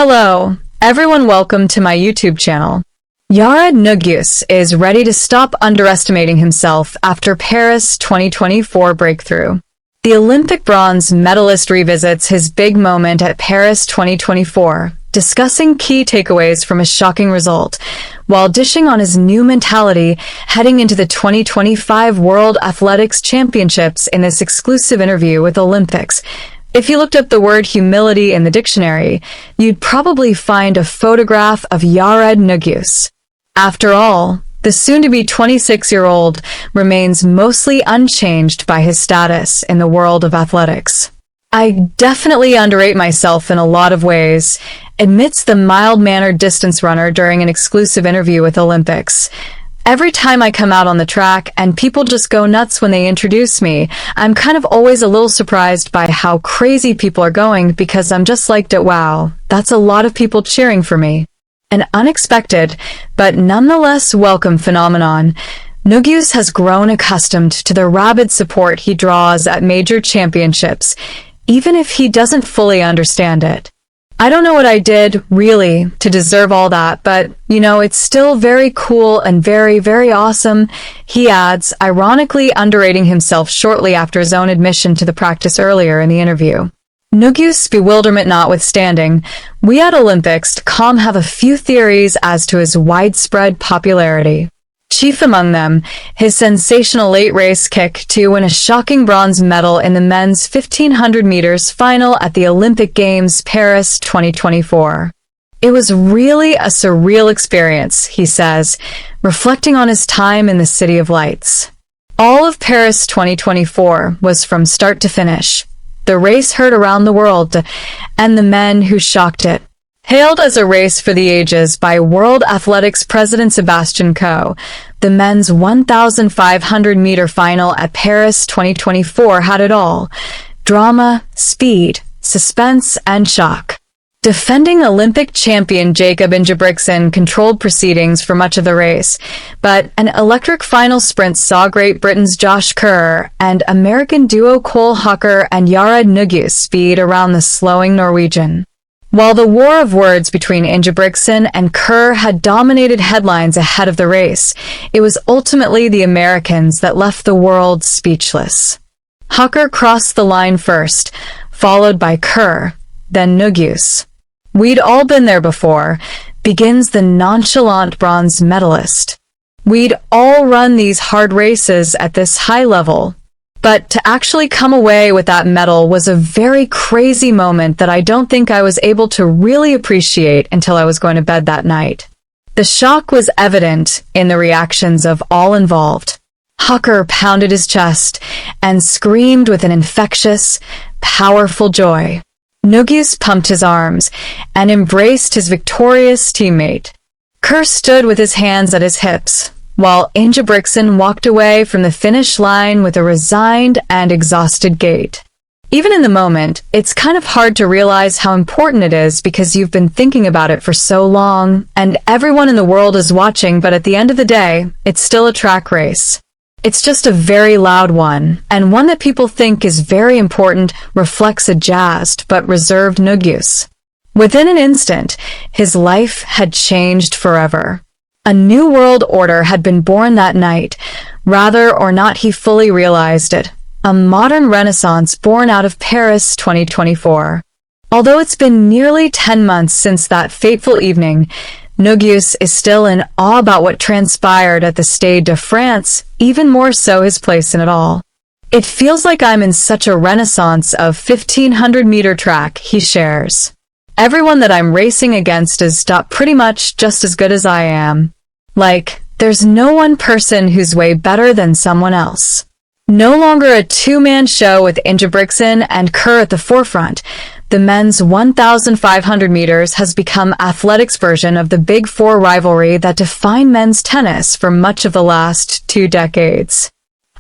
Hello, everyone, welcome to my YouTube channel. Yared Nuguse is ready to stop underestimating himself after Paris 2024 breakthrough. The Olympic bronze medalist revisits his big moment at Paris 2024, discussing key takeaways from a shocking result, while dishing on his new mentality heading into the 2025 World Athletics Championships in this exclusive interview with Olympics. If you looked up the word humility in the dictionary, you'd probably find a photograph of Yared Nuguse. After all, the soon-to-be 26-year-old remains mostly unchanged by his status in the world of athletics. "I definitely underrate myself in a lot of ways," admits the mild-mannered distance runner during an exclusive interview with Olympics. "Every time I come out on the track and people just go nuts when they introduce me, I'm kind of always a little surprised by how crazy people are going because I'm just like, wow, that's a lot of people cheering for me." An unexpected, but nonetheless welcome phenomenon. Nuguse has grown accustomed to the rabid support he draws at major championships, even if he doesn't fully understand it. "I don't know what I did, really, to deserve all that, but, it's still very cool and very, very awesome," he adds, ironically underrating himself shortly after his own admission to the practice earlier in the interview. Nuguse's bewilderment notwithstanding, we at Olympics.com have a few theories as to his widespread popularity. Chief among them, his sensational late race kick to win a shocking bronze medal in the men's 1500 meters final at the Olympic Games Paris 2024. "It was really a surreal experience," he says, reflecting on his time in the City of Lights. "All of Paris 2024 was from start to finish. The race heard around the world, and the men who shocked it. Hailed as a race for the ages by World Athletics President Sebastian Coe, the men's 1,500-meter final at Paris 2024 had it all: drama, speed, suspense, and shock. Defending Olympic champion Jakob Ingebrigtsen controlled proceedings for much of the race, but an electric final sprint saw Great Britain's Josh Kerr and American duo Cole Hauker and Yared Nuguse speed around the slowing Norwegian. While the war of words between Ingebrigtsen and Kerr had dominated headlines ahead of the race, it was ultimately the Americans that left the world speechless. Hauker crossed the line first, followed by Kerr, then Nuguse. "We'd all been there before," begins the nonchalant bronze medalist. "We'd all run these hard races at this high level. But to actually come away with that medal was a very crazy moment that I don't think I was able to really appreciate until I was going to bed that night." The shock was evident in the reactions of all involved. Hauker pounded his chest and screamed with an infectious, powerful joy. Nuguse pumped his arms and embraced his victorious teammate. Kerr stood with his hands at his hips, while Ingebrigtsen walked away from the finish line with a resigned and exhausted gait. Even in the moment, it's kind of hard to realize how important it is because you've been thinking about it for so long, and everyone in the world is watching, but at the end of the day, it's still a track race. It's just a very loud one, and one that people think is very important, reflects a jazzed but reserved Nuguse. Within an instant, his life had changed forever. A new world order had been born that night, rather or not he fully realized it. A modern renaissance born out of Paris 2024. Although it's been nearly 10 months since that fateful evening, Nuguse is still in awe about what transpired at the Stade de France, even more so his place in it all. "It feels like I'm in such a renaissance of 1500-meter track," he shares. "Everyone that I'm racing against is pretty much just as good as I am. Like, there's no one person who's way better than someone else. No longer a two-man show with Ingebrigtsen and Kerr at the forefront. The men's 1,500 meters has become athletics' version of the Big Four rivalry that defined men's tennis for much of the last 2 decades.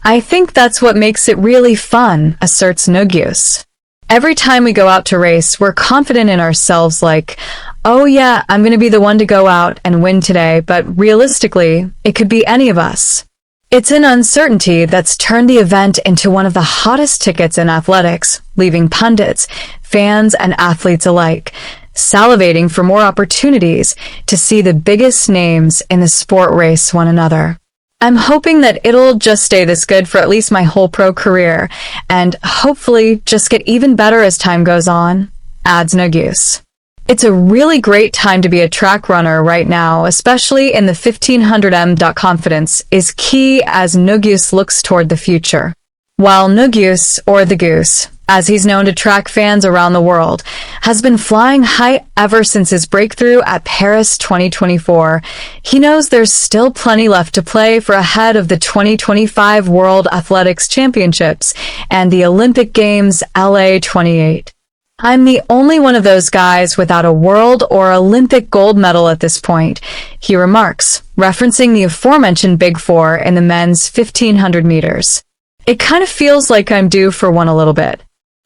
I think that's what makes it really fun," asserts Nuguse. "Every time we go out to race, we're confident in ourselves, like, oh yeah, I'm going to be the one to go out and win today, but realistically, it could be any of us. It's an uncertainty that's turned the event into one of the hottest tickets in athletics, leaving pundits, fans, and athletes alike salivating for more opportunities to see the biggest names in the sport race one another. I'm hoping that it'll just stay this good for at least my whole pro career, and hopefully just get even better as time goes on, adds Nuguse. It's a really great time to be a track runner right now, especially in the 1500m. Confidence is key as Nuguse looks toward the future. While Nuguse, or the Goose, as he's known to track fans around the world, has been flying high ever since his breakthrough at Paris 2024, he knows there's still plenty left to play for ahead of the 2025 World Athletics Championships and the Olympic Games LA 28. I'm the only one of those guys without a world or Olympic gold medal at this point, he remarks, referencing the aforementioned Big Four in the men's 1500 meters. It kind of feels like I'm due for one a little bit.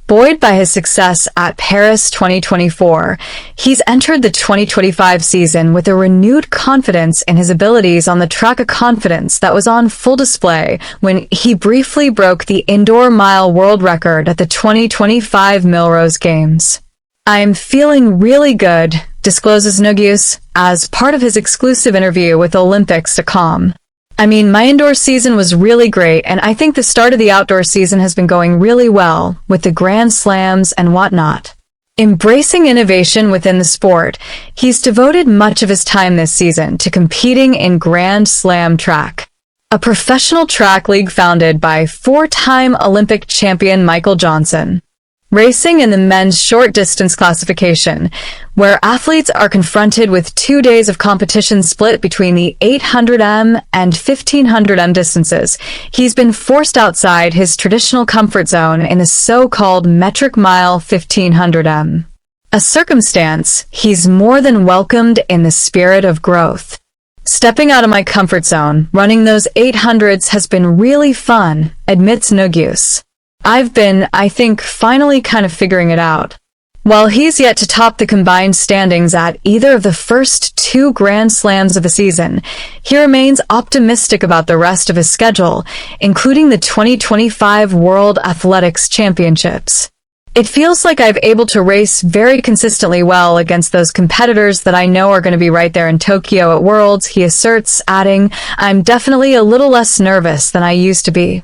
Buoyed by his success at Paris 2024, he's entered the 2025 season with a renewed confidence in his abilities on the track, a confidence that was on full display when he briefly broke the indoor mile world record at the 2025 Millrose Games. "I'm feeling really good," discloses Nuguse as part of his exclusive interview with Olympics.com. "I mean, my indoor season was really great, and I think the start of the outdoor season has been going really well, with the Grand Slams and whatnot." Embracing innovation within the sport, he's devoted much of his time this season to competing in Grand Slam track, a professional track league founded by four-time Olympic champion Michael Johnson. Racing in the men's short distance classification, where athletes are confronted with 2 days of competition split between the 800m and 1500m distances, he's been forced outside his traditional comfort zone in the so-called metric mile 1500m. A circumstance he's more than welcomed in the spirit of growth. "Stepping out of my comfort zone, running those 800s has been really fun," admits Nuguse. "I've been, I think, finally kind of figuring it out." While he's yet to top the combined standings at either of the first two Grand Slams of the season, he remains optimistic about the rest of his schedule, including the 2025 World Athletics Championships. "It feels like I've able to race very consistently well against those competitors that I know are going to be right there in Tokyo at Worlds," he asserts, adding, "I'm definitely a little less nervous than I used to be."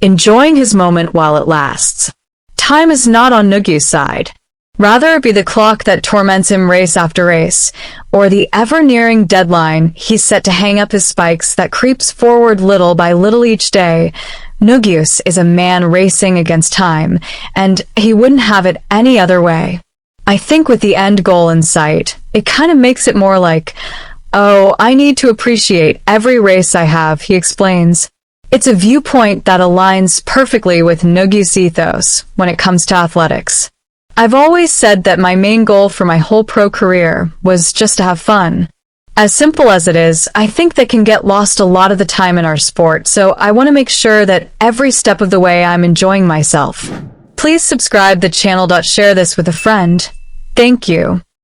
Enjoying his moment while it lasts. Time is not on Nuguse's side. Rather it be the clock that torments him race after race, or the ever-nearing deadline he's set to hang up his spikes that creeps forward little by little each day. Nuguse is a man racing against time, and he wouldn't have it any other way. "I think with the end goal in sight, it kind of makes it more like, oh, I need to appreciate every race I have," he explains. It's a viewpoint that aligns perfectly with Nuguse's ethos when it comes to athletics. "I've always said that my main goal for my whole pro career was just to have fun. As simple as it is, I think that can get lost a lot of the time in our sport, so I want to make sure that every step of the way I'm enjoying myself." Please subscribe the channel. Share this with a friend. Thank you.